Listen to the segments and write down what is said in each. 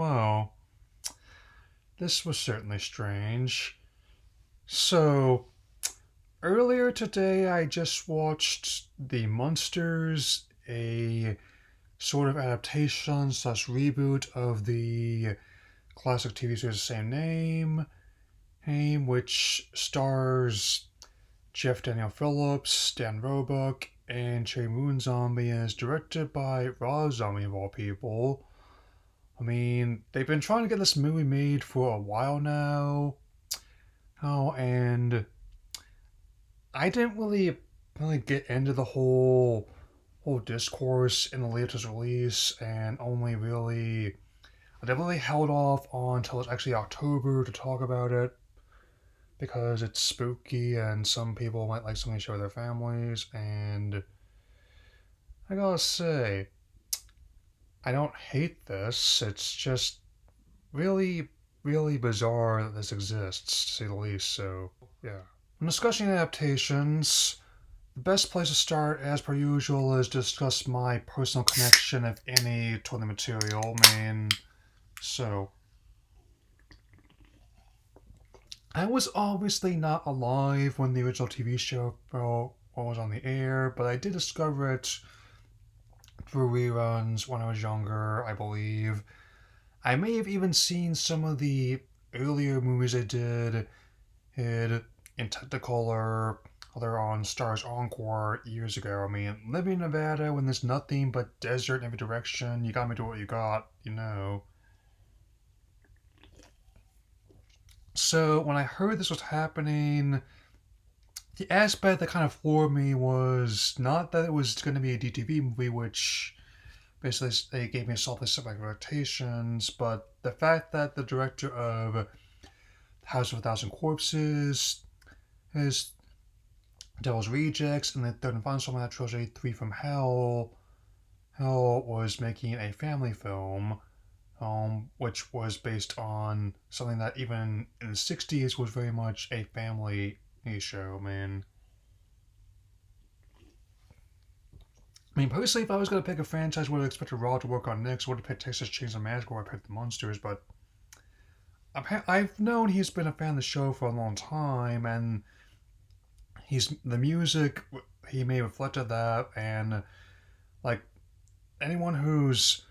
Well, this was certainly strange. So, earlier today I just watched The Munsters, a sort of adaptation slash reboot of the classic TV series of the same name, which stars Jeff Daniel Phillips, Dan Roebuck, and Cherry Moon Zombie, and is directed by Rob Zombie of all people. I mean, they've been trying to get this movie made for a while now. Oh, and I didn't really get into the whole discourse in the latest release, and only really I definitely held off on until it's actually October to talk about it because it's spooky and some people might like something to share with their families. And I gotta say, I don't hate this. It's just really, really bizarre that this exists, to say the least. So, yeah. When discussing adaptations, the best place to start, as per usual, is discuss my personal connection, if any, to the material. So I was obviously not alive when the original TV show was on the air, but I did discover it through reruns when I was younger, I believe. I may have even seen some of the earlier movies they did in Technicolor, they're on Stars Encore years ago. I mean, living in Nevada when there's nothing but desert in every direction, you gotta do what you got. So when I heard this was happening, the aspect that kind of floored me was not that it was going to be a DTV movie, which basically they gave me selfish expectations, but the fact that the director of House of a Thousand Corpses, his Devil's Rejects, and the third and final installment of that trilogy, Three from Hell was making a family film, which was based on something that even in the 60s was very much a family show, man. I mean, personally, if I was going to pick a franchise I would have expected Raw to work on next, I would have picked Texas Chainsaw Massacre or I picked The Munsters, but I've known he's been a fan of the show for a long time, and the music, he may have reflected that, and like anyone who's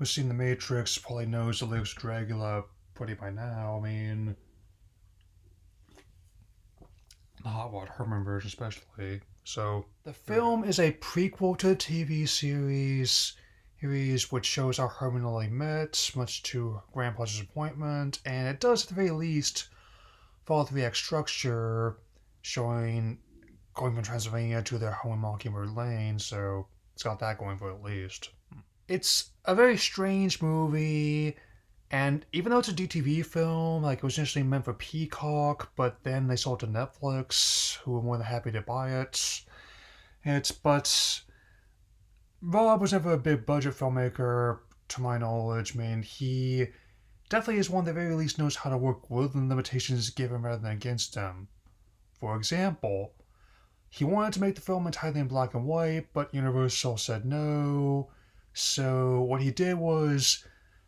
seen The Matrix probably knows the lyrics to Dracula pretty by now. I mean, the Hot Rod Herman version especially. So the film is a prequel to the TV series which shows how Herman and Lily met, much to Grandpa's disappointment, and it does at the very least follow the act structure, showing going from Transylvania to their home in Mockingbird Lane, so it's got that going for it at least. It's a very strange movie, and even though it's a DTV film, like it was initially meant for Peacock, but then they sold it to Netflix, who were more than happy to buy it. But Rob was never a big budget filmmaker, to my knowledge. I mean, he definitely is one that very least knows how to work with the limitations given rather than against them. For example, he wanted to make the film entirely in black and white, but Universal said no. So what he did was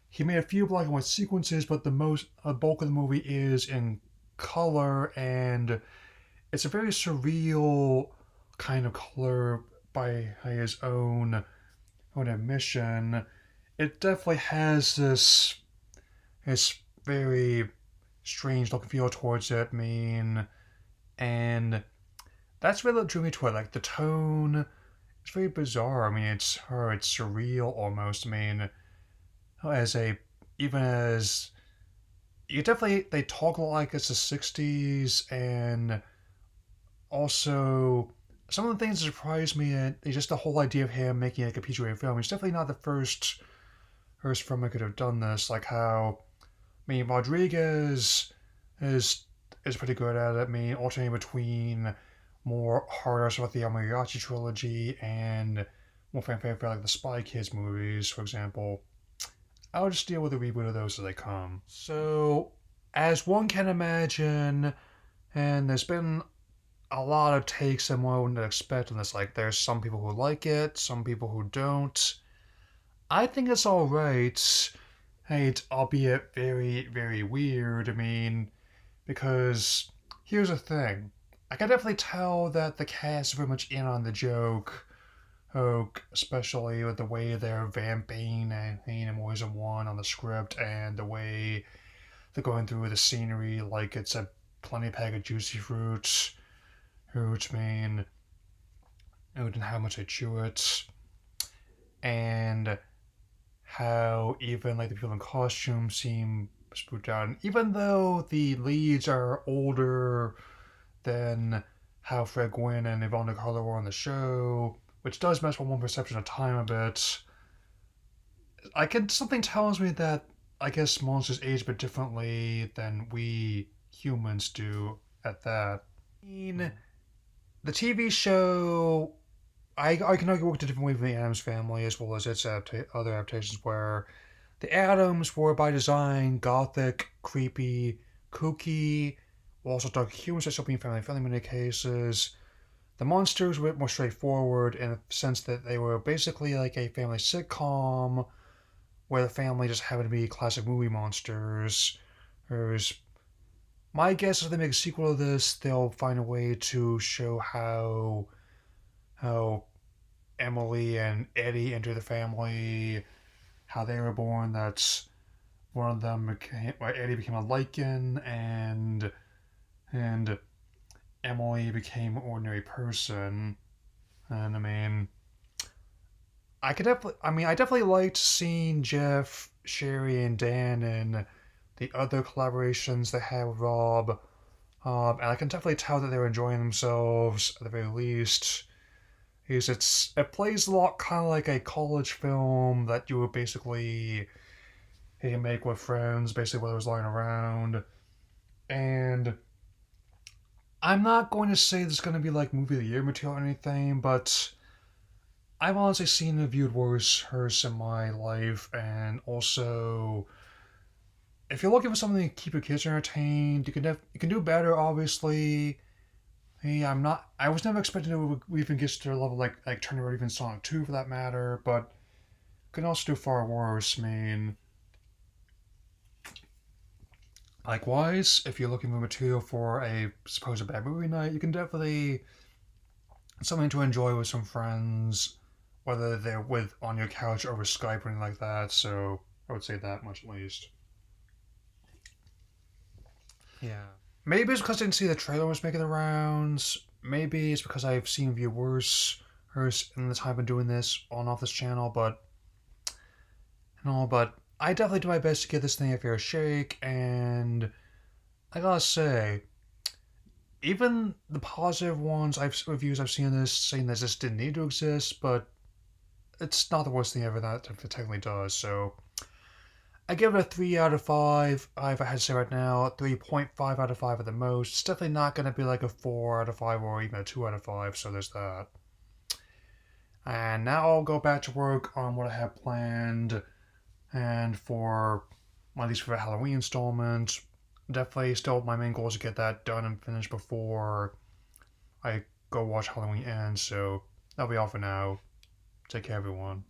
he made a few black and white sequences, but the bulk of the movie is in color, and it's a very surreal kind of color by his own admission. It definitely has this very strange look and feel towards it. I mean, and that's really what drew me to it. Like the tone, it's very bizarre. I mean, it's surreal almost. I mean, as a even as you definitely they talk a lot like it's the '60s, and also some of the things that surprised me is just the whole idea of him making like a PG-rated film. He's definitely not the first film I could have done this. Like how I mean, Rodriguez is pretty good at it. I mean, alternating between more hard stuff like the El Mariachi trilogy and more fan favorite like the Spy Kids movies, for example. I'll just deal with a reboot of those as they come. So, as one can imagine, and there's been a lot of takes and one would expect on this. Like, there's some people who like it, some people who don't. I think it's alright. It's albeit very, very weird. I mean, because here's the thing. I can definitely tell that the cast is very much in on the joke. Especially with the way they're vamping and animals in one on the script, and the way they're going through the scenery like it's a plenty pack of juicy fruits. Fruits mean and how much I chew it, and how even like the people in costume seem spooked out. And even though the leads are older than how Fred Gwynn and Yvonne Nicolo were on the show, which does mess with one perception of time a bit, something tells me that I guess monsters age a bit differently than we humans do at that. I mean, the TV show, I can argue worked a different way from the Addams Family as well as its other adaptations, where the Addams were by design gothic, creepy, kooky, while also dark humans are still being family friendly in many cases. The Munsters were a bit more straightforward in the sense that they were basically like a family sitcom where the family just happened to be classic movie monsters. Whereas my guess is if they make a sequel to this, they'll find a way to show how Emily and Eddie enter the family, how they were born. That's one of them became, Eddie became a lichen, and Emily became an ordinary person. And I definitely liked seeing Jeff, Sherry, and Dan and the other collaborations they had with Rob. And I can definitely tell that they're enjoying themselves at the very least. It plays a lot kind of like a college film that you would basically make with friends, basically while I was lying around. And I'm not going to say this is going to be like movie of the year material or anything, but I've honestly seen and viewed worse hers in my life, and also if you're looking for something to keep your kids entertained, you can do better. Obviously, hey, I'm not. I was never expecting to even get to the level like Turner or even Sonic 2 for that matter, but can also do far worse. I mean, likewise, if you're looking for material for a supposed bad movie night, you can definitely something to enjoy with some friends, whether they're with on your couch over Skype or anything like that. So I would say that much at least. Yeah. Maybe it's because I didn't see the trailer was making the rounds. Maybe it's because I've seen viewers in the time of doing this on off this channel, but I definitely do my best to give this thing a fair shake, and I gotta say, even the positive reviews I've seen of this saying that this didn't need to exist, but it's not the worst thing ever that it technically does. So I give it a 3 out of 5. If I had to say right now, 3.5 out of 5 at the most. It's definitely not going to be like a 4 out of 5 or even a 2 out of 5, so there's that. And now I'll go back to work on what I have planned, and for my least favorite Halloween installment, definitely still my main goal is to get that done and finished before I go watch Halloween Ends, so that'll be all for now. Take care, everyone.